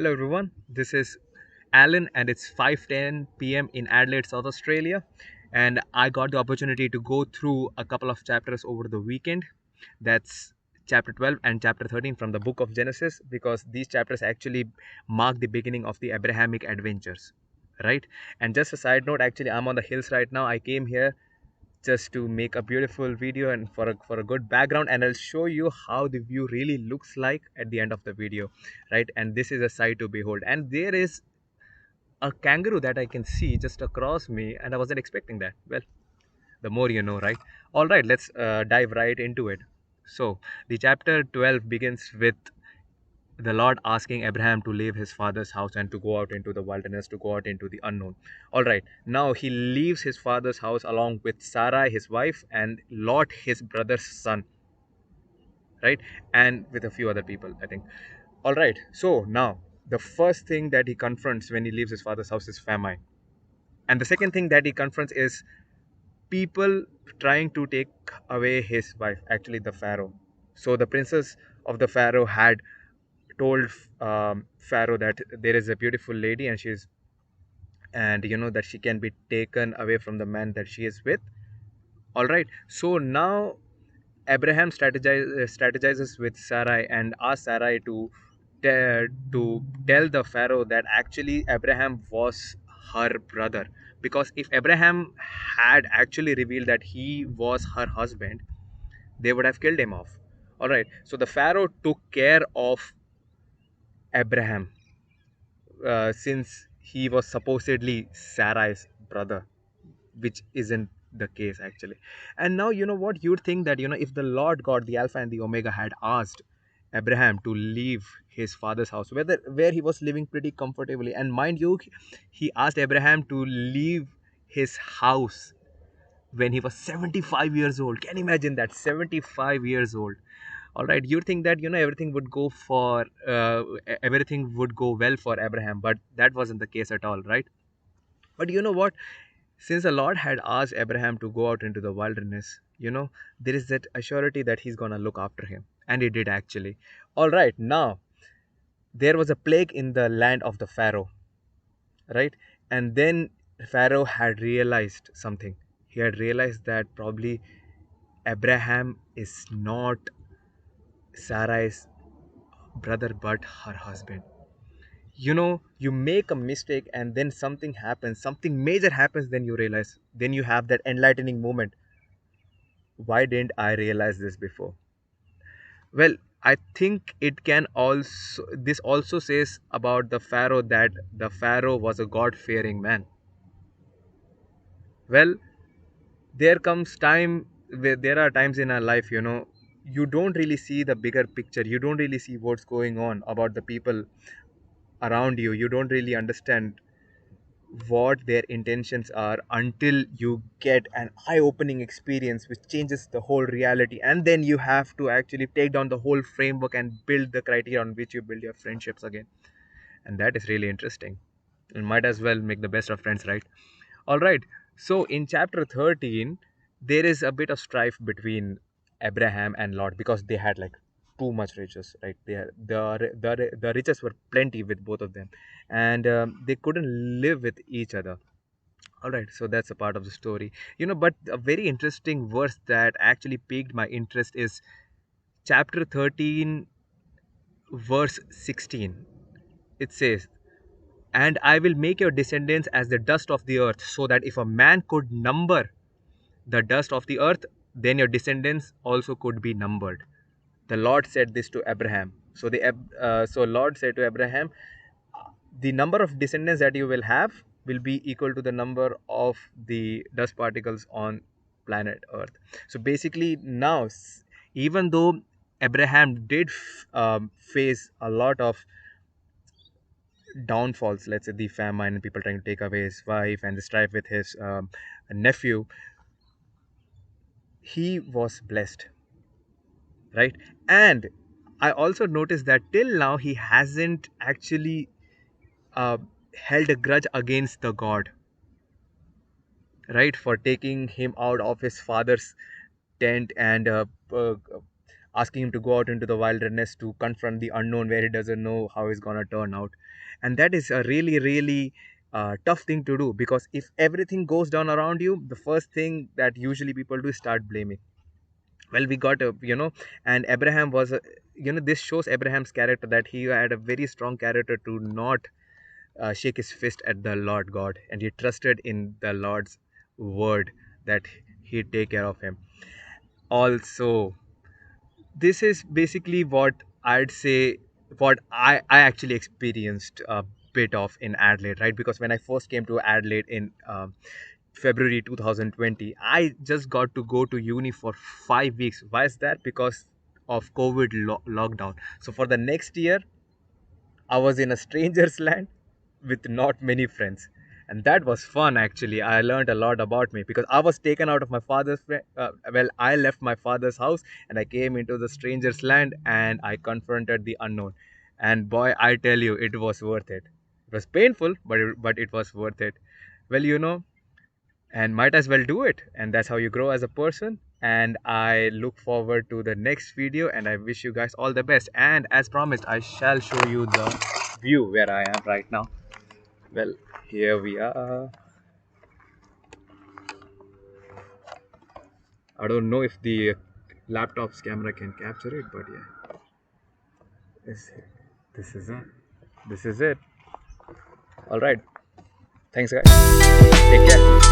Hello everyone, this is Alan and it's 5:10 p.m. in Adelaide, South Australia, and I got the opportunity to go through a couple of chapters over the weekend. That's chapter 12 and chapter 13 from the book of Genesis, because these chapters actually mark the beginning of the Abrahamic adventures, right? And just a side note, actually I'm on the hills right now. I came here just to make a beautiful video and for a good background, and I'll show you how the view really looks like at the end of the video, right? And this is a sight to behold, and there is a kangaroo that I can see just across me, and I wasn't expecting that. Well, the more you know, right? All right, let's dive right into it. So the chapter 12 begins with the Lord asking Abraham to leave his father's house and to go out into the wilderness, to go out into the unknown. All right, now he leaves his father's house along with Sarai, his wife, and Lot, his brother's son, right? And with a few other people, I think. All right, so now the first thing that he confronts when he leaves his father's house is famine. And the second thing that he confronts is people trying to take away his wife, actually, the Pharaoh. So the princess of the Pharaoh had told Pharaoh that there is a beautiful lady and she's and that she can be taken away from the man that she is with. All right. So now Abraham strategizes with Sarai and asks Sarai to tell the Pharaoh that actually Abraham was her brother, because if Abraham had actually revealed that he was her husband, they would have killed him off. All right. So the Pharaoh took care of Abraham, since he was supposedly Sarai's brother, which isn't the case actually. And now, you know what, you'd think that, if the Lord God, the Alpha and the Omega, had asked Abraham to leave his father's house, where he was living pretty comfortably, and mind you, he asked Abraham to leave his house when he was 75 years old. Can you imagine that? 75 years old. All right, you think that, everything would go well for Abraham, but that wasn't the case at all, right? But you know what, since the Lord had asked Abraham to go out into the wilderness, there is that assurity that he's gonna look after him, and he did actually. All right, now there was a plague in the land of the Pharaoh, right? And then Pharaoh had realized something. He had realized that probably Abraham is not Sarai's brother but her husband. You make a mistake and then something happens, something major happens, then you realize, then you have that enlightening moment. Why didn't I realize this before? Well, I think it can also, this also says about the Pharaoh that the Pharaoh was a God fearing man. Well, there comes time where there are times in our life, you don't really see the bigger picture, you don't really see what's going on about the people around you, you don't really understand what their intentions are until you get an eye-opening experience which changes the whole reality, and then you have to actually take down the whole framework and build the criteria on which you build your friendships again. And that is really interesting. You might as well make the best of friends, right? All right. So in chapter 13, there is a bit of strife between Abraham and Lot, because they had like too much riches, right? The riches were plenty with both of them, and they couldn't live with each other. All right. So that's a part of the story, But a very interesting verse that actually piqued my interest is chapter 13, verse 16. It says, "And I will make your descendants as the dust of the earth, so that if a man could number the dust of the earth, then your descendants also could be numbered." The Lord said this to Abraham. So Lord said to Abraham, the number of descendants that you will have will be equal to the number of the dust particles on planet Earth. So basically, now, even though Abraham did face a lot of downfalls, let's say the famine and people trying to take away his wife and the strife with his nephew, he was blessed, right? And I also noticed that till now he hasn't actually uh, held a grudge against the God, right, for taking him out of his father's tent and asking him to go out into the wilderness to confront the unknown where he doesn't know how it's gonna turn out. And that is a really, really tough thing to do, because if everything goes down around you, the first thing that usually people do is start blaming. Well, we got a, and Abraham was a, this shows Abraham's character, that he had a very strong character to not shake his fist at the Lord God, and he trusted in the Lord's word that he'd take care of him. Also, this is basically what I'd say, what I actually experienced a bit of in Adelaide, right? Because when I first came to Adelaide in February 2020, I just got to go to uni for 5 weeks. Why is that? Because of COVID lockdown. So for the next year, I was in a stranger's land with not many friends. And that was fun actually. I learned a lot about me because I was taken out of my father's I left my father's house and I came into the stranger's land and I confronted the unknown. And boy, I tell you, it was worth it. It was painful, but it was worth it. Well, and might as well do it, and that's how you grow as a person. And I look forward to the next video, and I wish you guys all the best. And as promised, I shall show you the view where I am right now. Well, here we are. I don't know if the laptop's camera can capture it, but yeah, this, this is it. This is it. All right, thanks guys, take care.